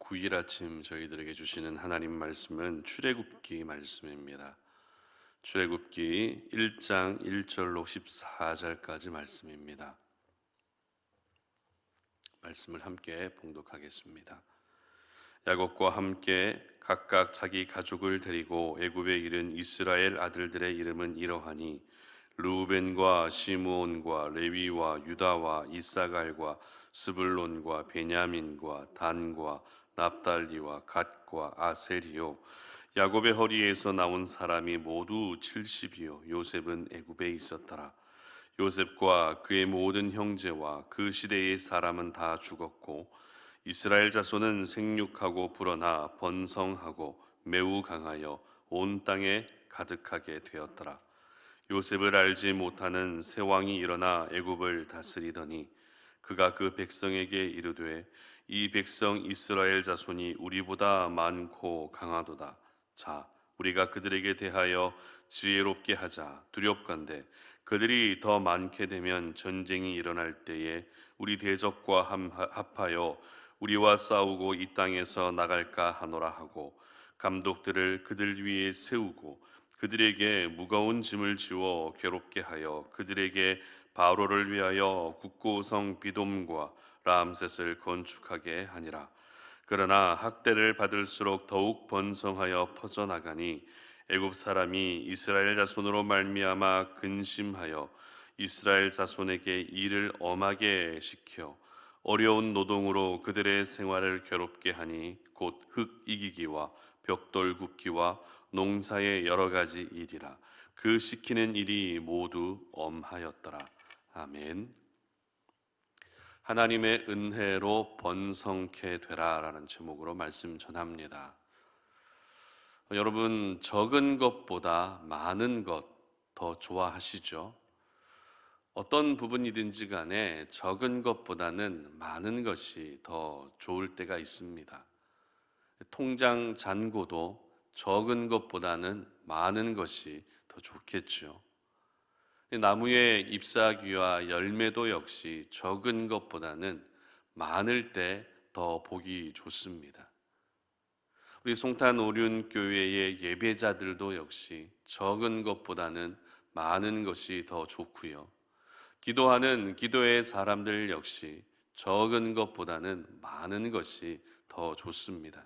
9일 아침 저희들에게 주시는 하나님 말씀은 출애굽기 말씀입니다. 출애굽기 1장 1절로 14절까지 말씀입니다. 말씀을 함께 봉독하겠습니다. 야곱과 함께 각각 자기 가족을 데리고 애굽에 이른 이스라엘 아들들의 이름은 이러하니 르우벤과 시므온과 레위와 유다와 이사갈과 스불론과 베냐민과 단과 납달리와 갓과 아셀이요 야곱의 허리에서 나온 사람이 모두 70이요 요셉은 애굽에 있었더라. 요셉과 그의 모든 형제와 그 시대의 사람은 다 죽었고 이스라엘 자손은 생육하고 불어나 번성하고 매우 강하여 온 땅에 가득하게 되었더라. 요셉을 알지 못하는 새 왕이 일어나 애굽을 다스리더니 그가 그 백성에게 이르되 이 백성 이스라엘 자손이 우리보다 많고 강하도다. 자, 우리가 그들에게 대하여 지혜롭게 하자. 두렵건대 그들이 더 많게 되면 전쟁이 일어날 때에 우리 대적과 합하여 우리와 싸우고 이 땅에서 나갈까 하노라 하고 감독들을 그들 위에 세우고 그들에게 무거운 짐을 지워 괴롭게 하여 그들에게 바로를 위하여 국고성 비돔과 람셋을 건축하게 하니라. 그러나 학대를 받을수록 더욱 번성하여 퍼져나가니 애굽 사람이 이스라엘 자손으로 말미암아 근심하여 이스라엘 자손에게 일을 엄하게 시켜 어려운 노동으로 그들의 생활을 괴롭게 하니 곧 흙 이기기와 벽돌 굽기와 농사의 여러 가지 일이라. 그 시키는 일이 모두 엄하였더라. 아멘. 하나님의 은혜로 번성케 되라라는 제목으로 말씀 전합니다. 여러분, 적은 것보다 많은 것 더 좋아하시죠? 어떤 부분이든지 간에 적은 것보다는 많은 것이 더 좋을 때가 있습니다. 통장 잔고도 적은 것보다는 많은 것이 더 좋겠죠. 나무의 잎사귀와 열매도 역시 적은 것보다는 많을 때 더 보기 좋습니다. 우리 송탄 오륜교회의 예배자들도 역시 적은 것보다는 많은 것이 더 좋고요. 기도하는 기도의 사람들 역시 적은 것보다는 많은 것이 더 좋습니다.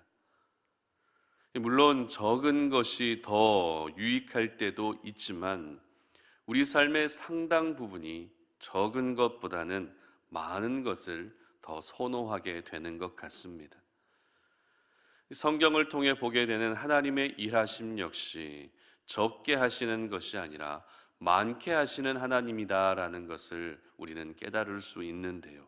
물론 적은 것이 더 유익할 때도 있지만 우리 삶의 상당 부분이 적은 것보다는 많은 것을 더 선호하게 되는 것 같습니다. 성경을 통해 보게 되는 하나님의 일하심 역시 적게 하시는 것이 아니라 많게 하시는 하나님이다라는 것을 우리는 깨달을 수 있는데요.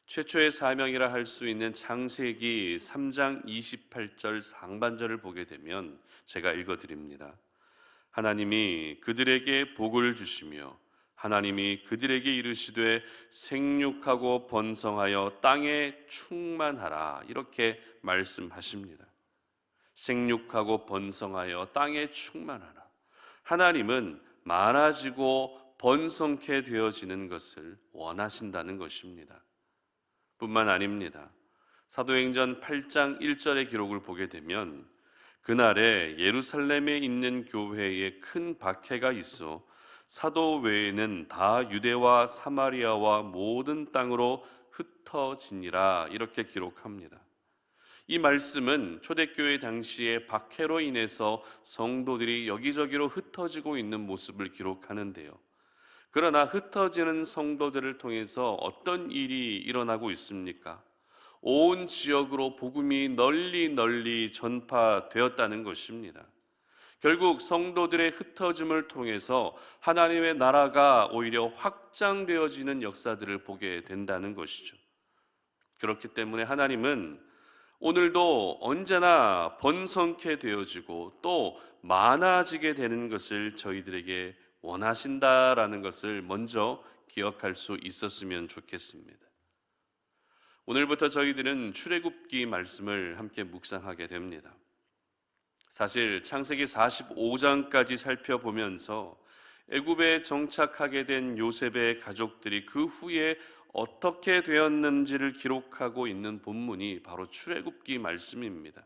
최초의 사명이라 할 수 있는 창세기 3장 28절 상반절을 보게 되면 제가 읽어드립니다. 하나님이 그들에게 복을 주시며 하나님이 그들에게 이르시되 생육하고 번성하여 땅에 충만하라 이렇게 말씀하십니다. 생육하고 번성하여 땅에 충만하라. 하나님은 많아지고 번성케 되어지는 것을 원하신다는 것입니다. 뿐만 아닙니다. 사도행전 8장 1절의 기록을 보게 되면 그날에 예루살렘에 있는 교회에 큰 박해가 있어 사도 외에는 다 유대와 사마리아와 모든 땅으로 흩어지니라 이렇게 기록합니다. 이 말씀은 초대교회 당시에 박해로 인해서 성도들이 여기저기로 흩어지고 있는 모습을 기록하는데요. 그러나 흩어지는 성도들을 통해서 어떤 일이 일어나고 있습니까? 온 지역으로 복음이 널리 전파되었다는 것입니다. 결국 성도들의 흩어짐을 통해서 하나님의 나라가 오히려 확장되어지는 역사들을 보게 된다는 것이죠. 그렇기 때문에 하나님은 오늘도 언제나 번성케 되어지고 또 많아지게 되는 것을 저희들에게 원하신다라는 것을 먼저 기억할 수 있었으면 좋겠습니다. 오늘부터 저희들은 출애굽기 말씀을 함께 묵상하게 됩니다. 사실 창세기 45장까지 살펴보면서 애굽에 정착하게 된 요셉의 가족들이 그 후에 어떻게 되었는지를 기록하고 있는 본문이 바로 출애굽기 말씀입니다.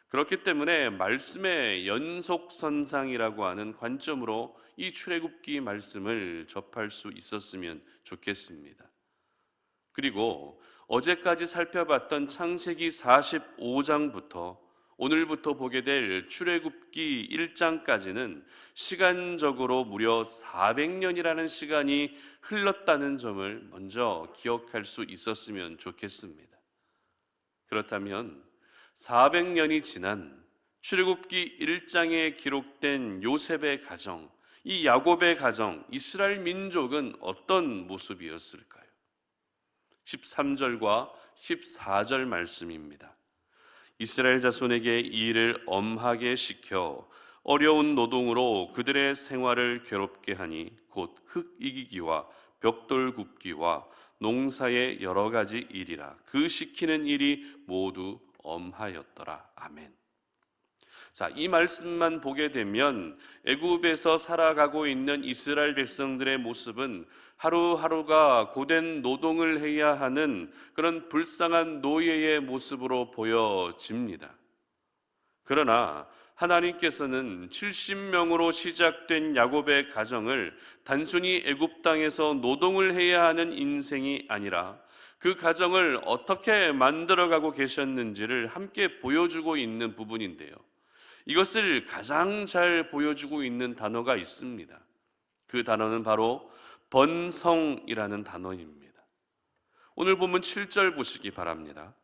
그렇기 때문에 말씀의 연속선상이라고 하는 관점으로 이 출애굽기 말씀을 접할 수 있었으면 좋겠습니다. 그리고 어제까지 살펴봤던 창세기 45장부터 오늘부터 보게 될 출애굽기 1장까지는 시간적으로 무려 400년이라는 시간이 흘렀다는 점을 먼저 기억할 수 있었으면 좋겠습니다. 그렇다면 400년이 지난 출애굽기 1장에 기록된 요셉의 가정, 이 야곱의 가정, 이스라엘 민족은 어떤 모습이었을까요? 13절과 14절 말씀입니다. 이스라엘 자손에게 이 일을 엄하게 시켜 어려운 노동으로 그들의 생활을 괴롭게 하니 곧 흙 이기기와 벽돌 굽기와 농사의 여러 가지 일이라 그 시키는 일이 모두 엄하였더라. 아멘. 자, 이 말씀만 보게 되면 애굽에서 살아가고 있는 이스라엘 백성들의 모습은 하루하루가 고된 노동을 해야 하는 그런 불쌍한 노예의 모습으로 보여집니다. 그러나 하나님께서는 70명으로 시작된 야곱의 가정을 단순히 애굽 땅에서 노동을 해야 하는 인생이 아니라 그 가정을 어떻게 만들어가고 계셨는지를 함께 보여주고 있는 부분인데요. 이것을 가장 잘 보여주고 있는 단어가 있습니다. 그 단어는 바로 번성이라는 단어입니다. 오늘 본문 7절 보시기 바랍니다.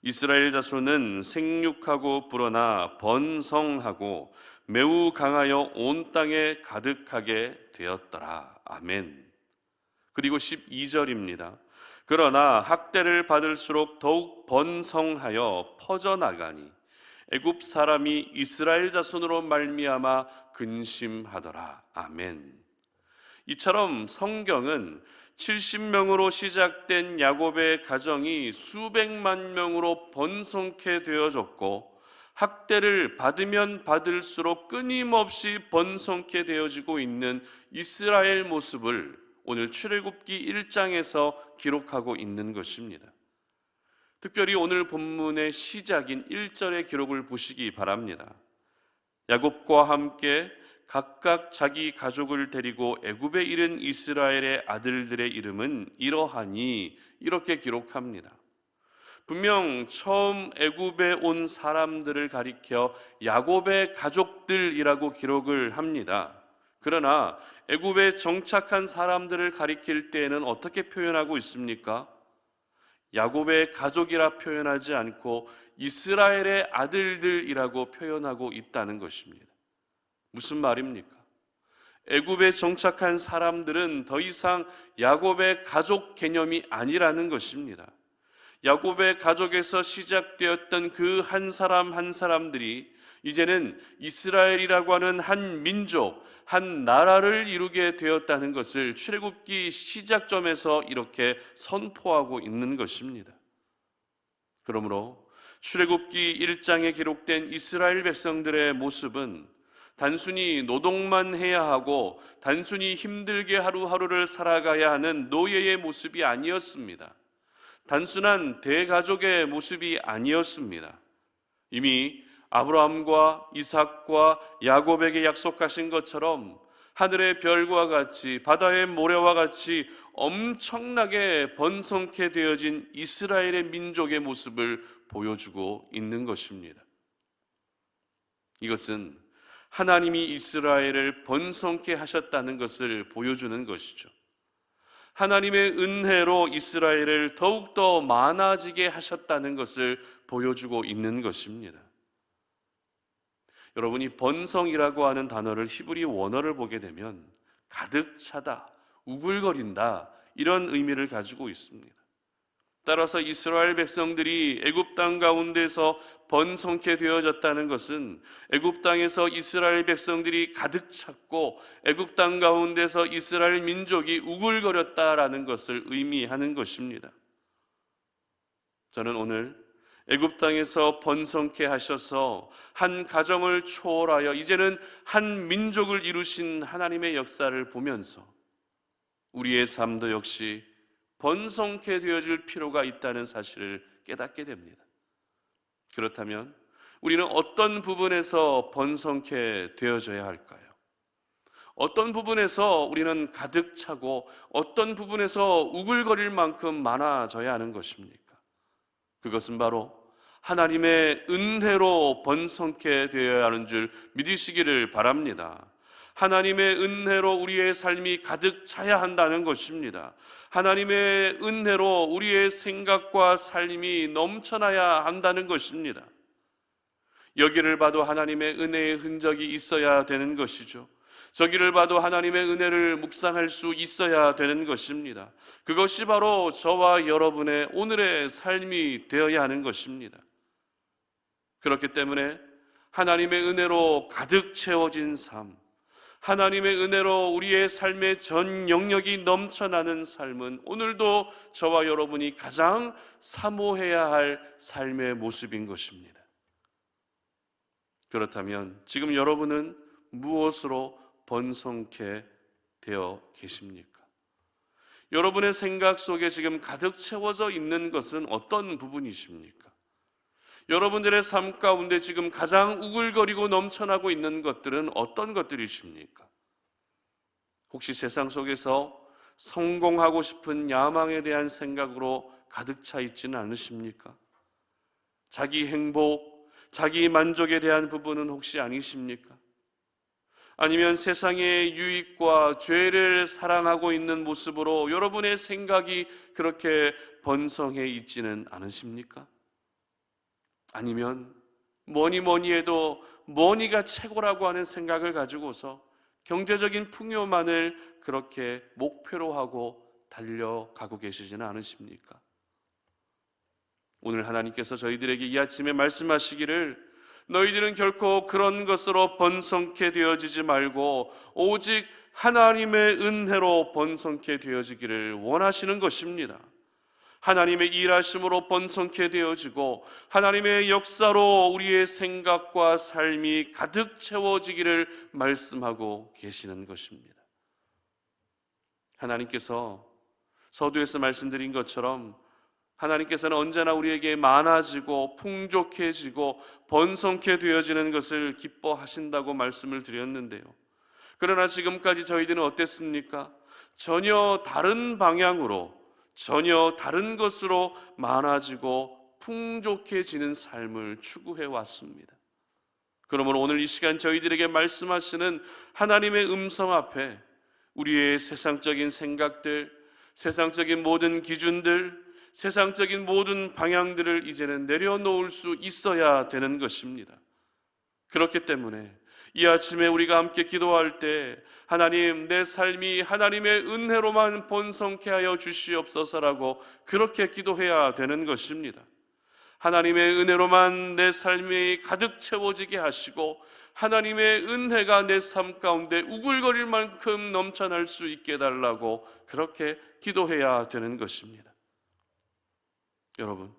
이스라엘 자손은 생육하고 불어나 번성하고 매우 강하여 온 땅에 가득하게 되었더라. 아멘. 그리고 12절입니다. 그러나 학대를 받을수록 더욱 번성하여 퍼져나가니 애굽 사람이 이스라엘 자손으로 말미암아 근심하더라. 아멘. 이처럼 성경은 70명으로 시작된 야곱의 가정이 수백만 명으로 번성케 되어졌고 학대를 받으면 받을수록 끊임없이 번성케 되어지고 있는 이스라엘 모습을 오늘 출애굽기 1장에서 기록하고 있는 것입니다. 특별히 오늘 본문의 시작인 1절의 기록을 보시기 바랍니다. 야곱과 함께 각각 자기 가족을 데리고 애굽에 이른 이스라엘의 아들들의 이름은 이러하니 이렇게 기록합니다. 분명 처음 애굽에 온 사람들을 가리켜 야곱의 가족들이라고 기록을 합니다. 그러나 애굽에 정착한 사람들을 가리킬 때에는 어떻게 표현하고 있습니까? 야곱의 가족이라 표현하지 않고 이스라엘의 아들들이라고 표현하고 있다는 것입니다. 무슨 말입니까? 애굽에 정착한 사람들은 더 이상 야곱의 가족 개념이 아니라는 것입니다. 야곱의 가족에서 시작되었던 그 한 사람 한 사람들이 이제는 이스라엘이라고 하는 한 민족, 한 나라를 이루게 되었다는 것을 출애굽기 시작점에서 이렇게 선포하고 있는 것입니다. 그러므로 출애굽기 1장에 기록된 이스라엘 백성들의 모습은 단순히 노동만 해야 하고 단순히 힘들게 하루하루를 살아가야 하는 노예의 모습이 아니었습니다. 단순한 대가족의 모습이 아니었습니다. 이미 아브라함과 이삭과 야곱에게 약속하신 것처럼 하늘의 별과 같이 바다의 모래와 같이 엄청나게 번성케 되어진 이스라엘의 민족의 모습을 보여주고 있는 것입니다. 이것은 하나님이 이스라엘을 번성케 하셨다는 것을 보여주는 것이죠. 하나님의 은혜로 이스라엘을 더욱더 많아지게 하셨다는 것을 보여주고 있는 것입니다. 여러분이 번성이라고 하는 단어를 히브리 원어를 보게 되면 가득 차다, 우글거린다 이런 의미를 가지고 있습니다. 따라서 이스라엘 백성들이 애굽 땅 가운데서 번성케 되어졌다는 것은 애굽 땅에서 이스라엘 백성들이 가득 찼고 애굽 땅 가운데서 이스라엘 민족이 우글거렸다라는 것을 의미하는 것입니다. 저는 오늘 애굽 땅에서 번성케 하셔서 한 가정을 초월하여 이제는 한 민족을 이루신 하나님의 역사를 보면서 우리의 삶도 역시 번성케 되어질 필요가 있다는 사실을 깨닫게 됩니다. 그렇다면 우리는 어떤 부분에서 번성케 되어져야 할까요? 어떤 부분에서 우리는 가득 차고 어떤 부분에서 우글거릴 만큼 많아져야 하는 것입니까? 그것은 바로 하나님의 은혜로 번성케 되어야 하는 줄 믿으시기를 바랍니다. 하나님의 은혜로 우리의 삶이 가득 차야 한다는 것입니다. 하나님의 은혜로 우리의 생각과 삶이 넘쳐나야 한다는 것입니다. 여기를 봐도 하나님의 은혜의 흔적이 있어야 되는 것이죠. 저기를 봐도 하나님의 은혜를 묵상할 수 있어야 되는 것입니다. 그것이 바로 저와 여러분의 오늘의 삶이 되어야 하는 것입니다. 그렇기 때문에 하나님의 은혜로 가득 채워진 삶, 하나님의 은혜로 우리의 삶의 전 영역이 넘쳐나는 삶은 오늘도 저와 여러분이 가장 사모해야 할 삶의 모습인 것입니다. 그렇다면 지금 여러분은 무엇으로 번성케 되어 계십니까? 여러분의 생각 속에 지금 가득 채워져 있는 것은 어떤 부분이십니까? 여러분들의 삶 가운데 지금 가장 우글거리고 넘쳐나고 있는 것들은 어떤 것들이십니까? 혹시 세상 속에서 성공하고 싶은 야망에 대한 생각으로 가득 차 있지는 않으십니까? 자기 행복, 자기 만족에 대한 부분은 혹시 아니십니까? 아니면 세상의 유익과 죄를 사랑하고 있는 모습으로 여러분의 생각이 그렇게 번성해 있지는 않으십니까? 아니면 뭐니 해도 뭐니가 최고라고 하는 생각을 가지고서 경제적인 풍요만을 그렇게 목표로 하고 달려가고 계시지는 않으십니까? 오늘 하나님께서 저희들에게 이 아침에 말씀하시기를 너희들은 결코 그런 것으로 번성케 되어지지 말고 오직 하나님의 은혜로 번성케 되어지기를 원하시는 것입니다. 하나님의 일하심으로 번성케 되어지고 하나님의 역사로 우리의 생각과 삶이 가득 채워지기를 말씀하고 계시는 것입니다. 하나님께서 서두에서 말씀드린 것처럼 하나님께서는 언제나 우리에게 많아지고 풍족해지고 번성케 되어지는 것을 기뻐하신다고 말씀을 드렸는데요. 그러나 지금까지 저희들은 어땠습니까? 전혀 다른 방향으로, 전혀 다른 것으로 많아지고 풍족해지는 삶을 추구해 왔습니다. 그러므로 오늘 이 시간 저희들에게 말씀하시는 하나님의 음성 앞에 우리의 세상적인 생각들, 세상적인 모든 기준들, 세상적인 모든 방향들을 이제는 내려놓을 수 있어야 되는 것입니다. 그렇기 때문에 이 아침에 우리가 함께 기도할 때 하나님, 내 삶이 하나님의 은혜로만 번성케 하여 주시옵소서라고 그렇게 기도해야 되는 것입니다. 하나님의 은혜로만 내 삶이 가득 채워지게 하시고 하나님의 은혜가 내 삶 가운데 우글거릴 만큼 넘쳐날 수 있게 해달라고 그렇게 기도해야 되는 것입니다. 여러분,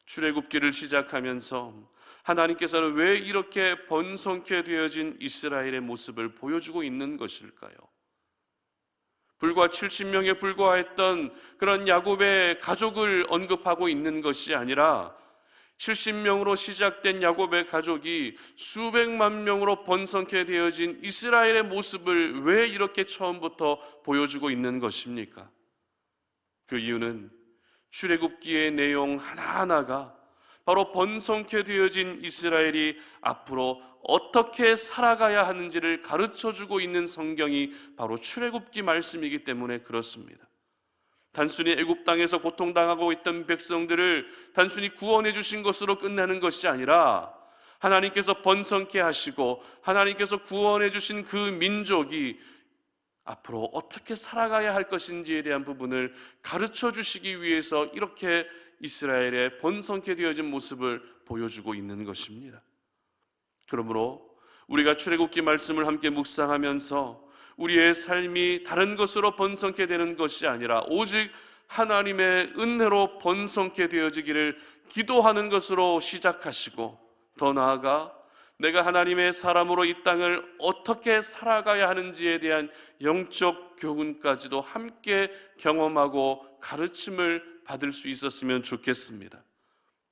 출애굽기를 시작하면서 하나님께서는 왜 이렇게 번성케 되어진 이스라엘의 모습을 보여주고 있는 것일까요? 불과 70명에 불과했던 그런 야곱의 가족을 언급하고 있는 것이 아니라 70명으로 시작된 야곱의 가족이 수백만 명으로 번성케 되어진 이스라엘의 모습을 왜 이렇게 처음부터 보여주고 있는 것입니까? 그 이유는 출애굽기의 내용 하나하나가 바로 번성케 되어진 이스라엘이 앞으로 어떻게 살아가야 하는지를 가르쳐주고 있는 성경이 바로 출애굽기 말씀이기 때문에 그렇습니다. 단순히 애굽 땅에서 고통당하고 있던 백성들을 단순히 구원해 주신 것으로 끝나는 것이 아니라 하나님께서 번성케 하시고 하나님께서 구원해 주신 그 민족이 앞으로 어떻게 살아가야 할 것인지에 대한 부분을 가르쳐 주시기 위해서 이렇게 이스라엘의 번성케 되어진 모습을 보여주고 있는 것입니다. 그러므로 우리가 출애굽기 말씀을 함께 묵상하면서 우리의 삶이 다른 것으로 번성케 되는 것이 아니라 오직 하나님의 은혜로 번성케 되어지기를 기도하는 것으로 시작하시고 더 나아가 내가 하나님의 사람으로 이 땅을 어떻게 살아가야 하는지에 대한 영적 교훈까지도 함께 경험하고 가르침을 받을 수 있었으면 좋겠습니다.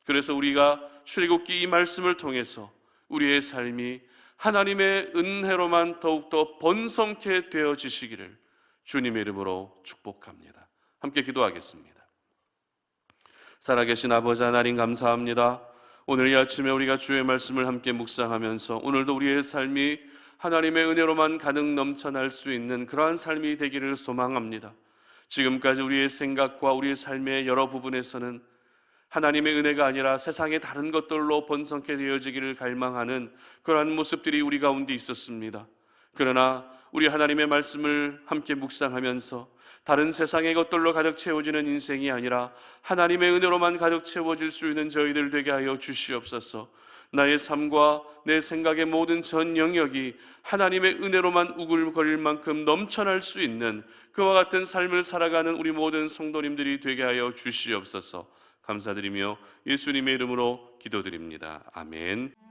그래서 우리가 출애굽기 이 말씀을 통해서 우리의 삶이 하나님의 은혜로만 더욱더 번성케 되어지시기를 주님의 이름으로 축복합니다. 함께 기도하겠습니다. 살아계신 아버지 하나님, 감사합니다. 오늘 이 아침에 우리가 주의 말씀을 함께 묵상하면서 오늘도 우리의 삶이 하나님의 은혜로만 가득 넘쳐날 수 있는 그러한 삶이 되기를 소망합니다. 지금까지 우리의 생각과 우리의 삶의 여러 부분에서는 하나님의 은혜가 아니라 세상의 다른 것들로 번성케 되어지기를 갈망하는 그러한 모습들이 우리 가운데 있었습니다. 그러나 우리 하나님의 말씀을 함께 묵상하면서 다른 세상의 것들로 가득 채워지는 인생이 아니라 하나님의 은혜로만 가득 채워질 수 있는 저희들 되게 하여 주시옵소서. 나의 삶과 내 생각의 모든 전 영역이 하나님의 은혜로만 우글거릴 만큼 넘쳐날 수 있는 그와 같은 삶을 살아가는 우리 모든 성도님들이 되게 하여 주시옵소서. 감사드리며 예수님의 이름으로 기도드립니다. 아멘.